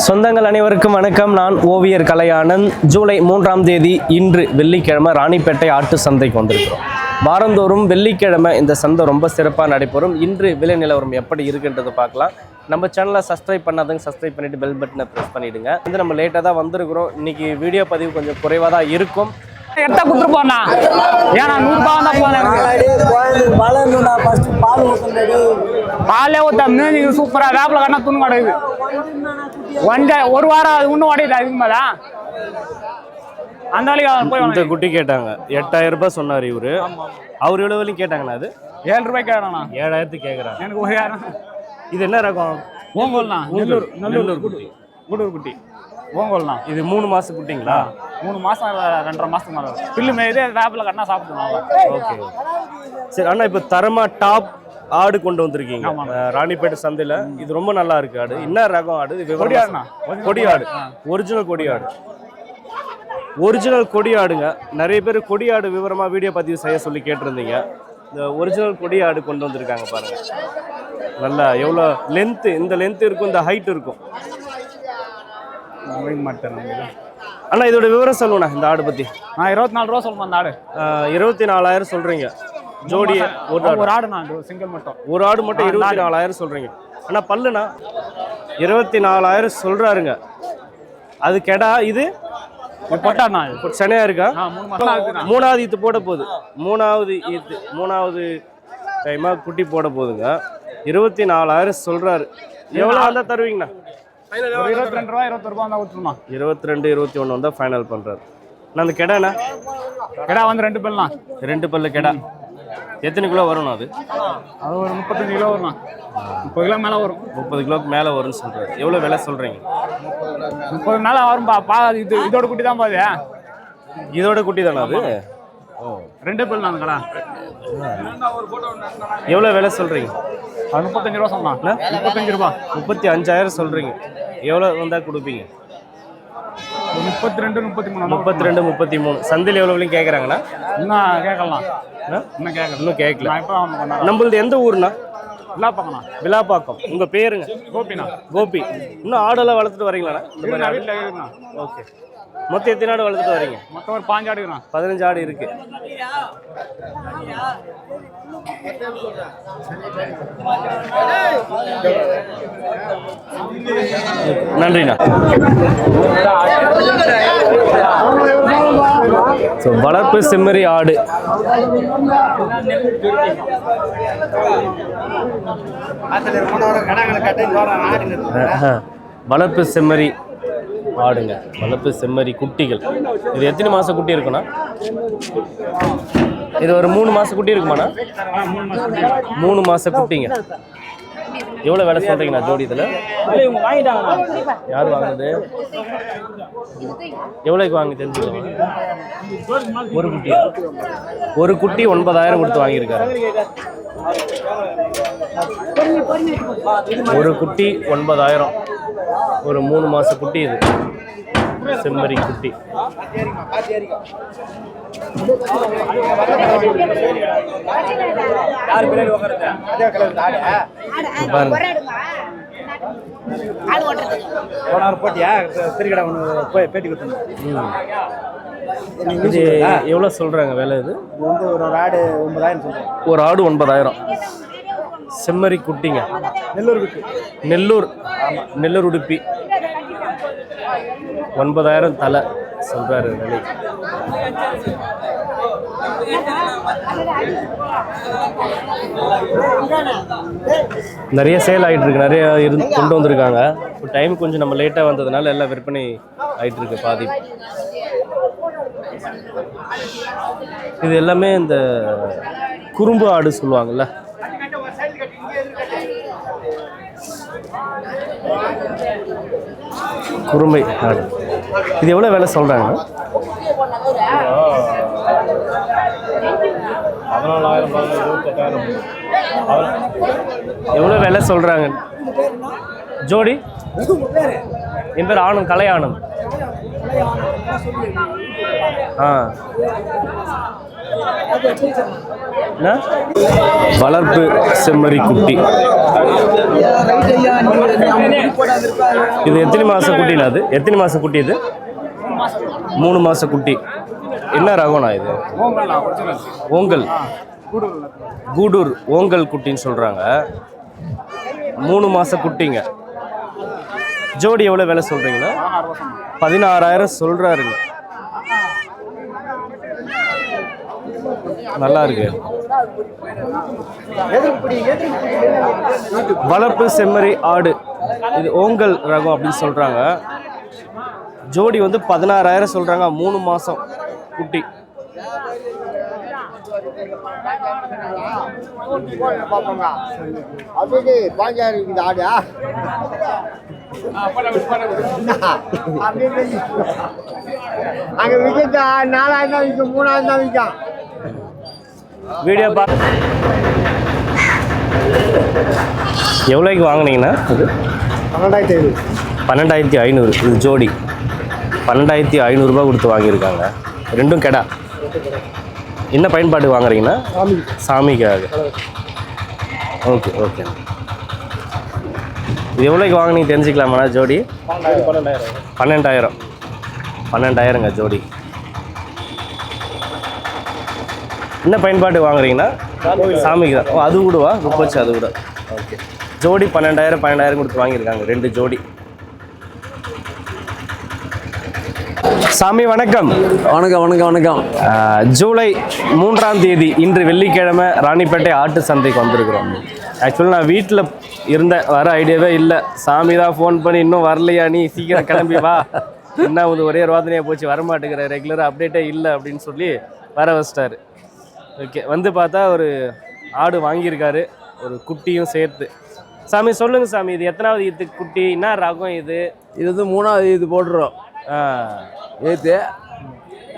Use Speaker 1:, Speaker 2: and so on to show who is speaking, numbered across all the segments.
Speaker 1: சொந்தங்கள் அனைவருக்கும் வணக்கம். நான் ஓவியர் கலையானந்த். ஜூலை 3ஆம் தேதி இன்று வெள்ளிக்கிழமை ராணிப்பேட்டை ஆட்டு சந்தைக்கு வந்திருக்கிறோம். வாரந்தோறும் வெள்ளிக்கிழமை இந்த சந்தை ரொம்ப சிறப்பாக நடைபெறும். இன்று விலை நிலவரம் எப்படி இருக்குன்றதை பார்க்கலாம். நம்ம சேனலை சப்ஸ்கிரைப் பண்ணாதவங்க சப்ஸ்கிரைப் பண்ணிவிட்டு பெல் பட்டனை ப்ரெஸ் பண்ணிவிடுங்க. வந்து நம்ம லேட்டாக தான் வந்திருக்கிறோம். இன்றைக்கி வீடியோ பதிவு கொஞ்சம் குறைவாக தான் இருக்கும்.
Speaker 2: எடுத்தா குடுத்துருப்போண்ணா. ஏன்னா 100 ரூபாய் தான் போனேன். பாலே ஊத்த மீன் சூப்பரா வேப்பில கண்ணா துணி கிடைக்குது. ஒரு வாரம் அது இன்னும் உடையுது. அதுக்கு மேல அந்த போய்
Speaker 1: இந்த குட்டி கேட்டாங்க 8000 ரூபாய் சொன்னார் இவரு. அவர் எவ்வளவு வரையும் கேட்டாங்கண்ணா? அது
Speaker 2: 7 ரூபாய் கேட்கறாண்ணா.
Speaker 1: 7000 கேட்கறாங்க.
Speaker 2: எனக்கு ஒரு 1000.
Speaker 1: இது என்ன ரகம்?
Speaker 2: ஓங்கோல்ண்ணா. நல்லூர் குட்டி. குடூர் குட்டி ஓங்கோல்ண்ணா.
Speaker 1: இது 3 மாசம் குட்டிங்களா?
Speaker 2: 3 மாசம் 2.5 மாசத்துக்கு மேலே பில்லு மேய்தே வேப்பில கண்ணா சாப்பிடுவாங்க.
Speaker 1: ஓகே சரி அண்ணா, இப்போ தரமா டாப் ஆடு கொண்டு வந்திருக்கீங்க ராணிப்பேட்டை சந்தையில. இது ரொம்ப நல்லா இருக்கு ஆடு. என்ன ரகம் ஆடு? கொடி ஆடு. ஒரிஜினல் கொடி ஆடு. ஒரிஜினல் கொடி ஆடுங்க. நிறைய பேர் கொடி ஆடு விவரமா வீடியோ பதிவு செய்ய சொல்லி கேட்டிருந்தீங்க. இந்த ஒரிஜினல் கொடி ஆடு கொண்டு வந்திருக்காங்க பாருங்க. நல்லா எவ்வளோ லென்த்து, இந்த லென்த் இருக்கும், இந்த ஹைட் இருக்கும். அண்ணா இதோட விவரம் சொல்லுண்ணா இந்த ஆடு பத்தி.
Speaker 2: நான் 24 ரூபா சொல்லுவேன். அந்த ஆடு
Speaker 1: 24,000 சொல்றீங்க. ஜோடி
Speaker 2: ஒரு ஆடு சிங்கிள் மட்டும்.
Speaker 1: ஒரு ஆடு மட்டும் 24,000 சொல்றீங்க. ஆனா பல்லுண்ணா 24,000 சொல்றாருங்க. அது கெடா. இது சனையா இருக்கா? மூணாவது ஈத்து போட போகுது. மூணாவது டைமா குட்டி போட போகுதுங்க. 24,000 சொல்றாரு. எவ்வளவு வந்தா தருவீங்கண்ணா?
Speaker 2: 22 ரூபா 21 ரூபா வந்தா கொடுத்துருமா.
Speaker 1: 22 21 வந்தா ஃபைனல் பண்றாரு. நான் அந்த கெடாண்ணா?
Speaker 2: கெடா வந்து 2 பல்லுண்ணா.
Speaker 1: 2 பல்லு கெடா. எத்தனை கிலோ வரும் அது?
Speaker 2: அது ஒரு 35 கிலோ வரும்ண்ணா. 30 கிலோ மேலே வரும்.
Speaker 1: 30 கிலோக்கு மேலே வரும்னு சொல்றாரு. எவ்வளோ விலை சொல்றீங்க?
Speaker 2: 30 மேலே வரும்பா. இதோட குட்டி தான் பாது.
Speaker 1: இதோட குட்டி தானே அது? ஓ
Speaker 2: 2 பல்லு அந்த கடை.
Speaker 1: எவ்வளோ விலை சொல்றீங்க?
Speaker 2: அது 35 ரூபா சொன்னா. 35 ரூபா.
Speaker 1: 35,000 சொல்றீங்க. எவ்வளோ வந்தா கொடுப்பீங்க?
Speaker 2: 32 33.
Speaker 1: 32 33. சந்தையில் எவ்வளோ கேட்குறாங்கண்ணா?
Speaker 2: இன்னும் கேட்கலாம். இன்னும்
Speaker 1: கேட்கல. நம்மளது எந்த ஊர்னா?
Speaker 2: விழாப்பாக்கண்ணா.
Speaker 1: விழாப்பாக்கம். உங்க பேருங்க?
Speaker 2: கோபிண்ணா.
Speaker 1: கோபி. இன்னும் ஆடெல்லாம் வளர்த்துட்டு வரீங்களாண்ணா?
Speaker 2: வீட்டில் இருக்குண்ணா.
Speaker 1: ஓகே. மொத்தம் எத்தனை ஆடு வளர்த்துட்டு வரீங்க?
Speaker 2: மொத்தம் ஒரு 5 ஆடு இருக்குண்ணா. 15
Speaker 1: ஆடு இருக்கு. நன்றிண்ணா. வளர்ப்பு செம்மறி ஆடு. வளர்ப்பு செம்மறி ஆடுங்க. வளர்ப்பு செம்மறி குட்டிகள். இது எத்தனை மாசம் குட்டி இருக்குண்ணா? இது ஒரு 3 மாசம் குட்டி இருக்குமாண்ணா? 3 மாசம் குட்டிங்க. எவ்வளோ விலை சொல்றீங்கண்ணா ஜோடி இதில்? யார் வாங்குறது? எவ்வளோக்கு வாங்கி தெரிஞ்சுக்கலாம்? ஒரு குட்டி 9,000 கொடுத்து வாங்கியிருக்காரு. ஒரு குட்டி 9,000. ஒரு 3 மாச குட்டி. இது செம்மறி குட்டி. இது எவ்வளோ சொல்றாங்க விலை? இது
Speaker 2: ஒரு ஆடு 9,000.
Speaker 1: ஒரு ஆடு 9,000. செம்மறி குட்டிங்க. நெல்லூர் உடுப்பி. 9,000 தலை சொல்றாரு விலை. நிறைய சேல் ஆகிட்டு இருக்கு. நிறைய கொண்டு வந்திருக்காங்க. இப்போ டைம் கொஞ்சம் நம்ம லேட்டாக வந்ததுனால எல்லாம் விற்பனை ஆகிட்டு இருக்கு பாதி. இது எல்லாமே இந்த குறும்பு ஆடு சொல்லுவாங்கல்ல. குறும்பை ஆடு. இது எவ்வளோ விலை சொல்கிறாங்க? 14,000 எவ்வளோ விலை சொல்கிறாங்க ஜோடி? என் பேர் ஆனந்த், கலை ஆனந்த். என்ன? வளர்ப்பு செம்மறி குட்டி. இது எத்தனை மாச குட்டினா? அது எத்தனை மாச குட்டி? இது 3 மாச குட்டி. என்ன ரகம்னா இது? ஓங்கல், கூடூர் ஓங்கல் குட்டின்னு சொல்றாங்க. 3 மாச குட்டிங்க. ஜோடி எவ்வளோ விலை சொல்றீங்கன்னா? 16,000 சொல்றாருங்க. நல்லா இருக்கு. வளர்ப்பு செம்மறி ஆடு, இது ஓங்கல் ரகம் அப்படின்னு சொல்றாங்க. ஜோடி வந்து 16,000 சொல்றாங்க. 3 மாசம் குட்டி.
Speaker 3: அங்க விக்கெட் 4,000 தான் விற்கும், 3,000 தான் விற்கும்.
Speaker 1: வீடியோ எவ்வளோக்கு வாங்கினீங்கன்னா? அது
Speaker 3: 12,500.
Speaker 1: 12,500. இது ஜோடி 12,500 ரூபாய் கொடுத்து வாங்கியிருக்காங்க. ரெண்டும் கெடா. என்ன பயன்பாடு வாங்குறீங்கன்னா? சாமிக்காக. Okay okay. இது எவ்வளோக்கு வாங்கினீங்க தெரிஞ்சுக்கலாமாண்ணா? ஜோடி 12,000. 12,000ங்க ஜோடி. என்ன பயன்பாடு வாங்குறீங்கன்னா? சாமிக்கு தான். ஓ, அது கூடவா? போச்சு, அது கூட. ஓகே. ஜோடி 12,000 கொடுத்து வாங்கியிருக்காங்க, 2 ஜோடி. சாமி வணக்கம்.
Speaker 4: வணக்கம் வணக்கம் வணக்கம்.
Speaker 1: ஜூலை 3ஆம் தேதி இன்று வெள்ளிக்கிழமை ராணிப்பேட்டை ஆட்டு சந்தைக்கு வந்திருக்கிறோம். ஆக்சுவலாக நான் வீட்டில் இருந்தேன், வர ஐடியாவே இல்லை. சாமி தான் ஃபோன் பண்ணி இன்னும் வரலையா, நீ சீக்கிரம் கிளம்பி வா, என்ன ஒரே ரோதனையாக போச்சு, வரமாட்டேங்கிற, ரெகுலராக அப்டேட்டே இல்லை அப்படின்னு சொல்லி வர வச்சிட்டாரு. ஓகே, வந்து பார்த்தா ஒரு ஆடு வாங்கியிருக்காரு, ஒரு குட்டியும் சேர்த்து. சாமி சொல்லுங்கள் சாமி, இது எத்தனாவது ஈத்து குட்டி, என்ன ரகம் இது?
Speaker 4: இது வந்து 3ஆவது இது போட்டுறோம் ஏத்து.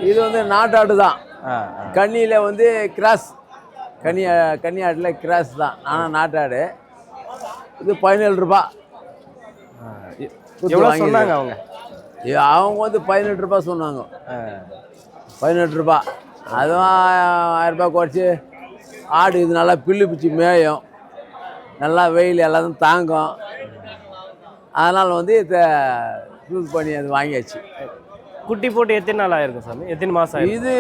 Speaker 4: இது வந்து நாட்டாடு தான். கன்னியில் வந்து கிராஸ், கன்னி ஆட்டில் கிராஸ் தான், ஆனால் நாட்டாடு. இது 17 ரூபா.
Speaker 1: எவ்வளோ சொன்னாங்க அவங்க?
Speaker 4: அவங்க வந்து 18 ரூபா சொன்னாங்க. 18 ரூபா. அதுவும் 1000 ரூபாய் குறைச்சி. ஆடு இது நல்லா பில்லு பிச்சு மேயும், நல்லா வெயில் எல்லாத்தையும் தாங்கும். அதனால் வந்து இதை யூஸ் பண்ணி அது வாங்கியாச்சு.
Speaker 1: குட்டி போட்டு எத்தனை நாள் ஆயிருக்கும் சாமி? எத்தனை மாதம்?
Speaker 4: இது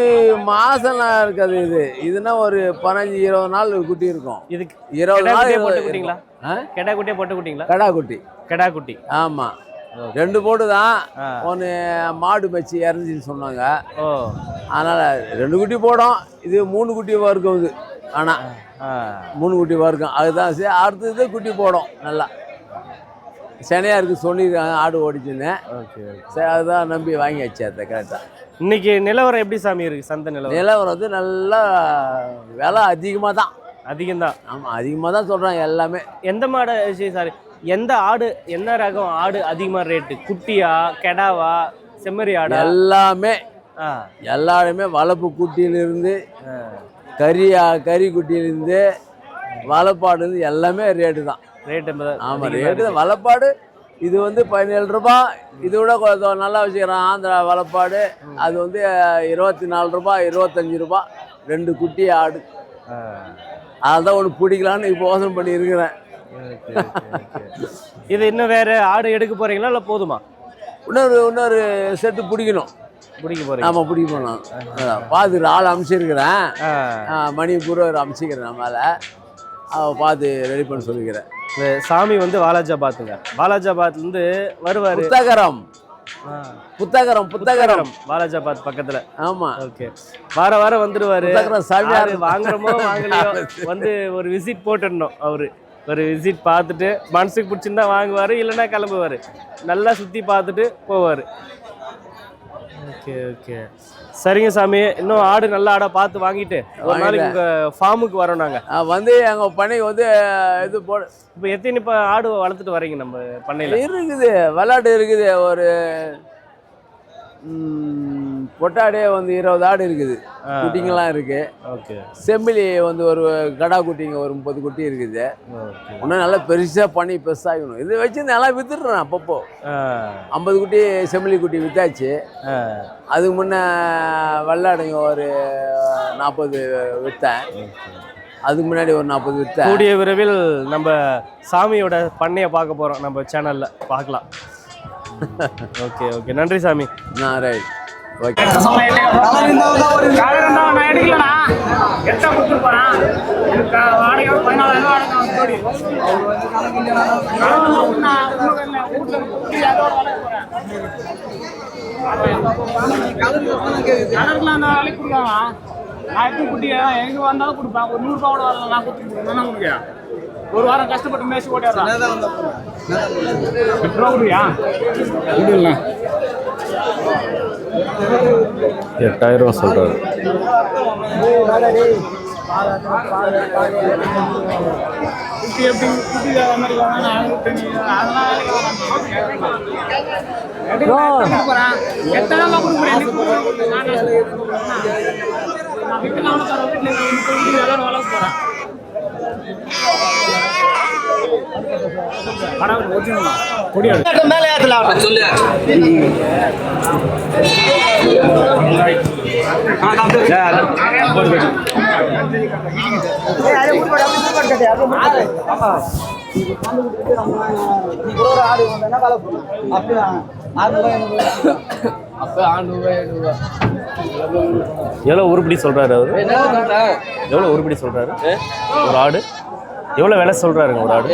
Speaker 4: மாதம்லாம் இருக்காது. இதுனா ஒரு 15-20 நாள் குட்டி இருக்கும்.
Speaker 1: இதுக்கு
Speaker 4: 20 நாள்
Speaker 1: போட்டு குட்டிங்களா? கெடா குட்டியே போட்டு குட்டிங்களா?
Speaker 4: கடா குட்டி.
Speaker 1: கெடா குட்டி.
Speaker 4: ஆமாம், 2 போட்டு தான். ஒன்று மாடு வச்சு இறந்துச்சின்னு சொன்னாங்க.
Speaker 1: ஓ,
Speaker 4: அதனால் 2 குட்டி போடும். இது 3 குட்டி வறுக்கும். இது ஆனால் 3 குட்டி வறுக்கும். அதுதான் சரி. அடுத்தது குட்டி போடும். நல்லா செனையாக இருக்குது சொல்லியிருக்காங்க, ஆடு ஓடிச்சுன்னு.
Speaker 1: ஓகே,
Speaker 4: சரி, அதுதான் நம்பி வாங்கியாச்சு. அதை கரெக்டாக.
Speaker 1: இன்னைக்கு நிலவரம் எப்படி சாமி இருக்குது? சந்தை
Speaker 4: நிலவரம் வந்து நல்லா விலை அதிகமாக தான்.
Speaker 1: அதிகம்தான்.
Speaker 4: ஆமாம், அதிகமாக தான் சொல்கிறாங்க எல்லாமே.
Speaker 1: எந்த மாடு சாரி, எந்த ஆடு, என்ன ரகம் ஆடு அதிகமாக ரேட்டு? குட்டியா, கெடாவா, செம்மறி ஆடா?
Speaker 4: எல்லாமே எல்லாருமே வளர்ப்பு குட்டியிலிருந்து கறி குட்டியிலேருந்து வளப்பாடு எல்லாமே ரேட்டு தான்.
Speaker 1: ரேட்டு?
Speaker 4: ஆமாம், ரேட்டு தான். வளப்பாடு இது வந்து 17 ரூபா. இது விட கொஞ்சம் நல்லா வச்சுக்கிறான் ஆந்திரா வளப்பாடு. அது வந்து 24 ரூபா, 25 ரூபா 2 குட்டி ஆடு. அதுதான் ஒன்று பிடிக்கலான்னு இப்போ யோசனை பண்ணி இருக்கிறேன்.
Speaker 1: இது இன்னும் வேற ஆடு எடுக்க போறீங்களா இல்லை போதுமா?
Speaker 4: இன்னொரு செட்டு பிடிக்கணும்.
Speaker 1: பிடிக்க போறீங்க?
Speaker 4: ஆமாம், பிடிக்க போகணும். பார்த்துட்டு ஆள் அமைச்சிருக்கிறேன். மணிப்பூர் அமைச்சிக்கிறேன். நம்மளால் பார்த்து ரெடி பண்ண சொல்லிக்கிறேன்.
Speaker 1: சாமி வந்து வாலாஜாபாத்துங்க. வாலாஜாபாத்லேருந்து வருவார்.
Speaker 4: புத்தகரம்
Speaker 1: வாலாஜாபாத் பக்கத்தில்.
Speaker 4: ஆமாம்,
Speaker 1: ஓகே. வாரம் வந்துடுவார்.
Speaker 4: சாமியார்
Speaker 1: வாங்குறமோ வாங்கலையோ வந்து ஒரு விசிட் போட்டுடணும். அவரு ஒரு விசிட் பார்த்துட்டு மனசுக்கு பிடிச்சிருந்தா வாங்குவார், இல்லைன்னா கிளம்புவார். நல்லா சுற்றி பார்த்துட்டு போவார். ஓகே ஓகே, சரிங்க சாமி. இன்னும் ஆடு நல்ல ஆடை பார்த்து வாங்கிட்டு ஒரு நாளைக்கு உங்கள் ஃபார்முக்கு வரோம். நாங்கள்
Speaker 4: வந்து எங்கள் பண்ணைக்கு வந்து இது போட.
Speaker 1: இப்போ எத்தனை ஆடு வளர்த்துட்டு வரீங்க நம்ம பண்ணையில்?
Speaker 4: இருக்குது, விளாட்டு இருக்குது. ஒரு பொட்டாடே வந்து 20 ஆடு இருக்குது. குட்டிங்கெல்லாம் இருக்குது.
Speaker 1: ஓகே.
Speaker 4: செம்பிலி வந்து ஒரு கடா குட்டிங்க ஒரு 30 குட்டி இருக்குது. இன்னும் நல்லா பெருசாக பண்ணி பெருசாகணும். இது வச்சு நல்லா வித்துடுறேன். அப்பப்போ 50 குட்டி செம்பிலி குட்டி வித்தாச்சு. அதுக்கு முன்னே வெள்ளாடுங்க ஒரு 40 விற்றேன். அதுக்கு முன்னாடி ஒரு 40 விற்றேன்.
Speaker 1: கூடிய விரைவில் நம்ம சாமியோட பண்ணையை பார்க்க போகிறோம், நம்ம சேனலில் பார்க்கலாம். ஓகே ஓகே, நன்றி சாமி.
Speaker 4: Right, okay.
Speaker 2: நான் எடுக்கலண்ணா, எட்டா கொடுத்துருப்பேன். எனக்கு வாடகை 14,000 ஜோடி. எனக்கு வந்தாலும் கொடுப்பேன். ஒரு 100 ரூபாவோட வரல, நான் கொடுத்துருக்கேன். ஒரு வாரம் கஷ்டப்பட்டு மேய்ச்சி ஓட்டிடுறேன். 8 ரூபா கொடுவியா?
Speaker 1: 8,000 சொல்கிறாரு. எவ்வளோ உருப்படி சொல்றாரு அவரு? எவ்வளோ உருப்படி சொல்றாரு? ஒரு ஆடு எவ்வளோ விலை சொல்றாருங்க? ஒரு ஆடு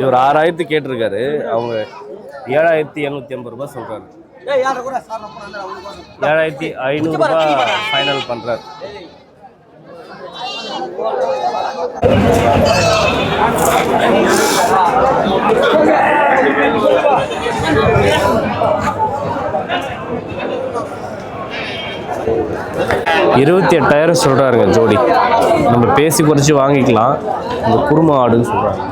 Speaker 1: இவர் 6,000 கேட்டிருக்காரு. அவங்க 7,780 ரூபாய் சொல்றாரு. 7,500 ரூபாய் ஃபைனல் பண்றாரு. $28,000 சொல்றாருங்க ஜோடி. நம்ம பேசி குறைச்சி வாங்கிக்கலாம். இந்த குருமா ஆடுன்னு சொல்றாங்க.